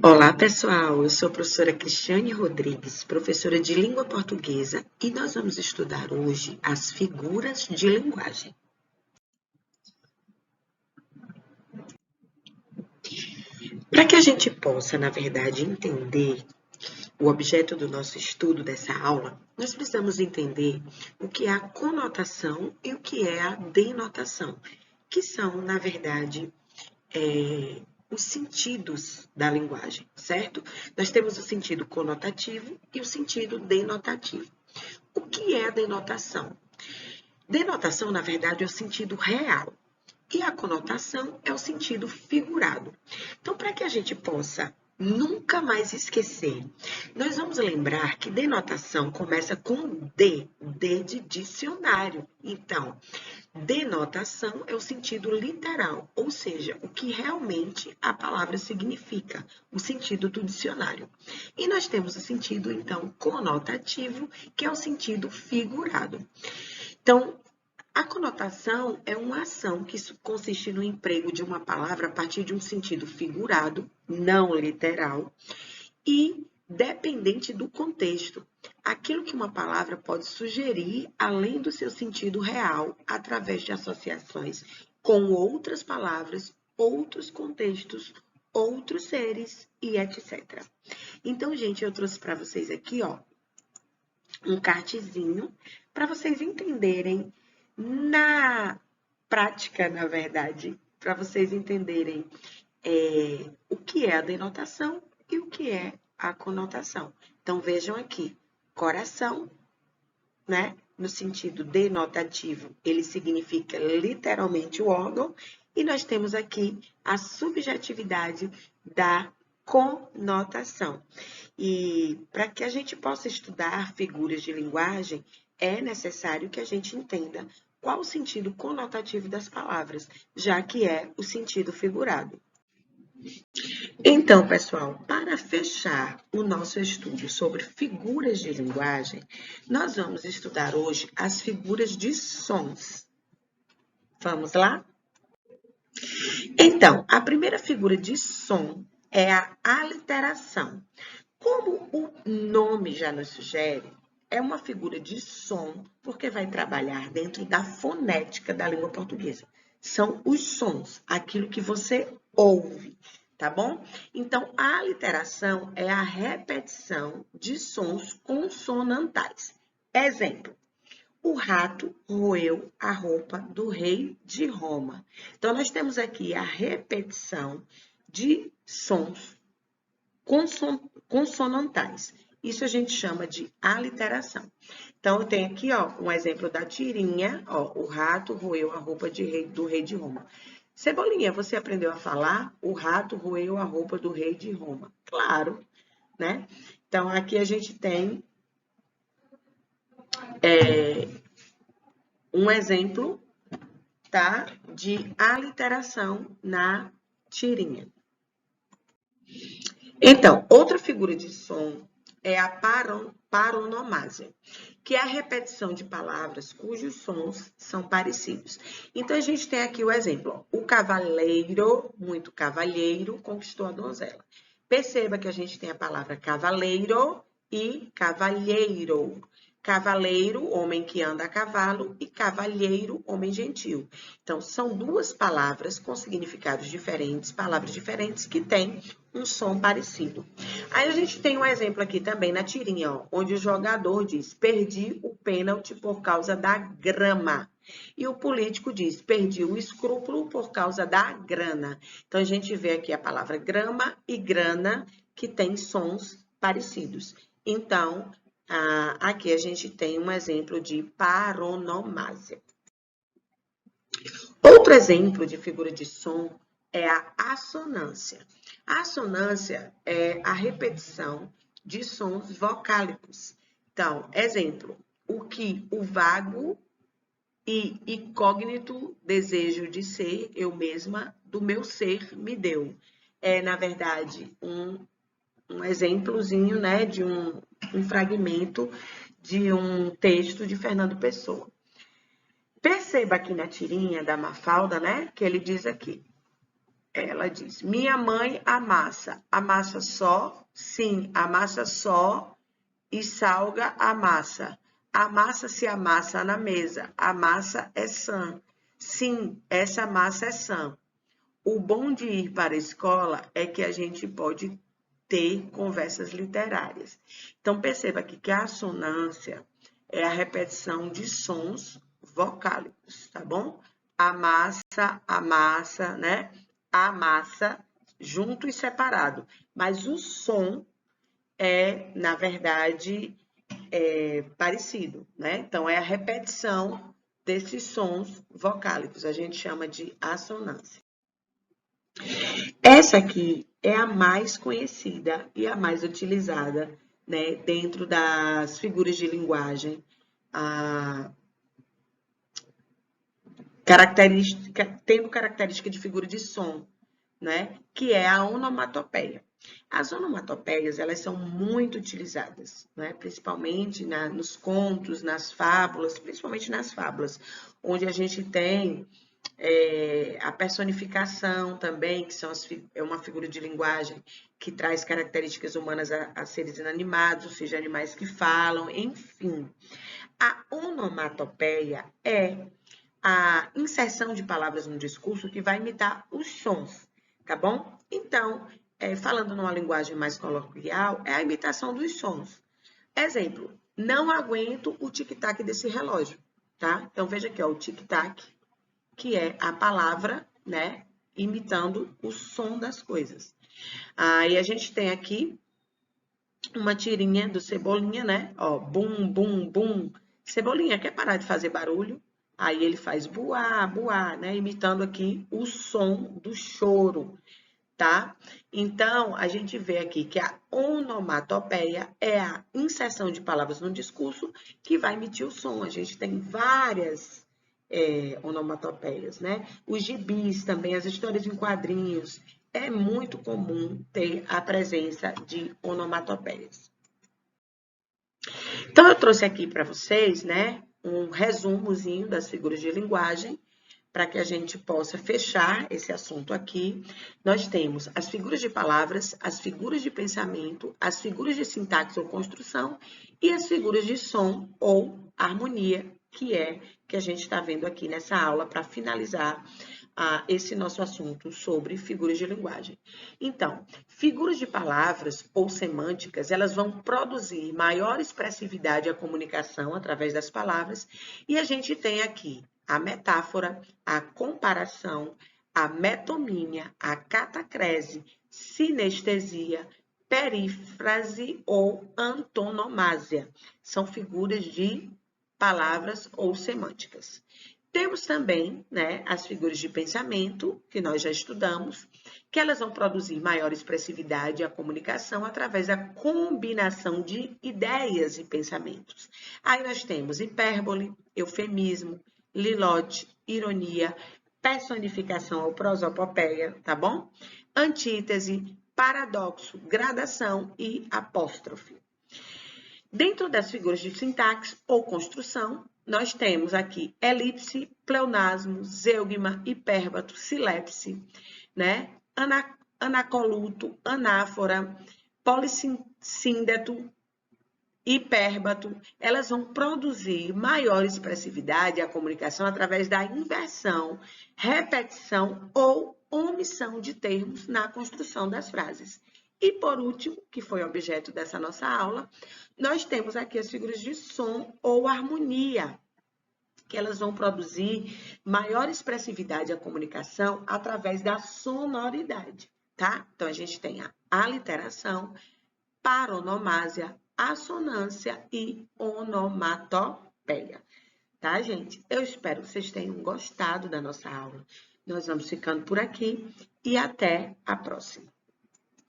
Olá, pessoal. Eu sou a professora Cristiane Rodrigues, professora de língua portuguesa, e nós vamos estudar hoje as figuras de linguagem. Para que a gente possa, na verdade, entender o objeto do nosso estudo dessa aula, nós precisamos entender o que é a conotação e o que é a denotação, que são, na verdade, os sentidos da linguagem, certo? Nós temos o sentido conotativo e o sentido denotativo. O que é a denotação? Denotação, na verdade, é o sentido real. E a conotação é o sentido figurado. Então, para que a gente possa nunca mais esquecer, nós vamos lembrar que denotação começa com D de dicionário. Então, denotação é o sentido literal, ou seja, o que realmente a palavra significa, o sentido do dicionário. E nós temos o sentido, então, conotativo, que é o sentido figurado. Então, a conotação é uma ação que consiste no emprego de uma palavra a partir de um sentido figurado, não literal, e dependente do contexto. Aquilo que uma palavra pode sugerir além do seu sentido real, através de associações com outras palavras, outros contextos, outros seres e etc. Então, gente, eu trouxe para vocês aqui, ó, um cartezinho para vocês entenderem na prática, na verdade, para vocês entenderem o que é a denotação e o que é a conotação. Então, vejam aqui, coração, né? No sentido denotativo, ele significa literalmente o órgão, e nós temos aqui a subjetividade da conotação. E para que a gente possa estudar figuras de linguagem, é necessário que a gente entenda qual o sentido conotativo das palavras, já que é o sentido figurado. Então, pessoal, para fechar o nosso estudo sobre figuras de linguagem, nós vamos estudar hoje as figuras de sons. Vamos lá? Então, a primeira figura de som é a aliteração. Como o nome já nos sugere, é uma figura de som, porque vai trabalhar dentro da fonética da língua portuguesa. São os sons, aquilo que você ouve, tá bom? Então, a aliteração é a repetição de sons consonantais. Exemplo: o rato roeu a roupa do rei de Roma. Então, nós temos aqui a repetição de sons consonantais. Isso a gente chama de aliteração. Então, eu tenho aqui, ó, um exemplo da tirinha, ó, o rato roeu a roupa do rei de Roma. Cebolinha, você aprendeu a falar? O rato roeu a roupa do rei de Roma. Claro, né? Então, aqui a gente tem um exemplo, tá, de aliteração na tirinha. Então, outra figura de som é a paronomásia, que é a repetição de palavras cujos sons são parecidos. Então, a gente tem aqui o exemplo: ó, o cavaleiro, muito cavalheiro, conquistou a donzela. Perceba que a gente tem a palavra cavaleiro e cavalheiro. Cavaleiro, homem que anda a cavalo, e cavalheiro, homem gentil. Então, são duas palavras com significados diferentes, palavras diferentes que têm um som parecido. Aí a gente tem um exemplo aqui também na tirinha, ó, onde o jogador diz: perdi o pênalti por causa da grama. E o político diz: perdi o escrúpulo por causa da grana. Então, a gente vê aqui a palavra grama e grana, que tem sons parecidos. Então, aqui a gente tem um exemplo de paronomásia. Outro exemplo de figura de som é a assonância. A assonância é a repetição de sons vocálicos. Então, exemplo: o que o vago e incógnito desejo de ser eu mesma, do meu ser me deu. É, na verdade, um exemplozinho, né, de um fragmento de um texto de Fernando Pessoa. Perceba aqui na tirinha da Mafalda, né, que ele diz aqui: Ela diz, minha mãe amassa. Amassa só? Sim, amassa só e salga a massa. A massa se amassa na mesa. A massa é sã. Sim, essa massa é sã. O bom de ir para a escola é que a gente pode ter conversas literárias. Então, perceba aqui que a assonância é a repetição de sons vocálicos, tá bom? Amassa, né? Amassa, junto e separado. Mas o som é, na verdade, parecido, né? Então, é a repetição desses sons vocálicos. A gente chama de assonância. Essa aqui é a mais conhecida e a mais utilizada, né, dentro das figuras de linguagem, tendo característica de figura de som, né, que é a onomatopeia. As onomatopeias, elas são muito utilizadas, né, principalmente nos contos, nas fábulas, principalmente nas fábulas, onde a gente tem a personificação também, que é uma figura de linguagem que traz características humanas a seres inanimados, ou seja, animais que falam, enfim. A onomatopeia é a inserção de palavras no discurso que vai imitar os sons, tá bom? Então, falando numa linguagem mais coloquial, é a imitação dos sons. Exemplo, não aguento o tic-tac desse relógio, tá? Então, veja aqui, ó, o tic-tac, que é a palavra, né, imitando o som das coisas. Aí a gente tem aqui uma tirinha do Cebolinha, né? Ó, bum, bum, bum. Cebolinha quer parar de fazer barulho? Aí ele faz buá, buá, né? Imitando aqui o som do choro, tá? Então, a gente vê aqui que a onomatopeia é a inserção de palavras no discurso que vai emitir o som. A gente tem várias onomatopeias, né? Os gibis também, as histórias em quadrinhos, é muito comum ter a presença de onomatopeias. Então, eu trouxe aqui para vocês, né, um resumozinho das figuras de linguagem, para que a gente possa fechar esse assunto aqui. Nós temos as figuras de palavras, as figuras de pensamento, as figuras de sintaxe ou construção e as figuras de som ou harmonia, que a gente está vendo aqui nessa aula para finalizar esse nosso assunto sobre figuras de linguagem. Então, figuras de palavras ou semânticas, elas vão produzir maior expressividade à comunicação através das palavras, e a gente tem aqui a metáfora, a comparação, a metonímia, a catacrese, sinestesia, perífrase ou antonomásia. São figuras de palavras ou semânticas. Temos também, né, as figuras de pensamento, que nós já estudamos, que elas vão produzir maior expressividade à comunicação através da combinação de ideias e pensamentos. Aí nós temos hipérbole, eufemismo, lilote, ironia, personificação ou prosopopeia, tá bom? Antítese, paradoxo, gradação e apóstrofe. Dentro das figuras de sintaxe ou construção, nós temos aqui elipse, pleonasmo, zeugma, hipérbato, silepse, né? Anacoluto, anáfora, polissíndeto, hipérbato. Elas vão produzir maior expressividade à comunicação através da inversão, repetição ou omissão de termos na construção das frases. E por último, que foi objeto dessa nossa aula, nós temos aqui as figuras de som ou harmonia, que elas vão produzir maior expressividade à comunicação através da sonoridade, tá? Então, a gente tem a aliteração, paronomásia, assonância e onomatopeia, tá, gente? Eu espero que vocês tenham gostado da nossa aula. Nós vamos ficando por aqui e até a próxima.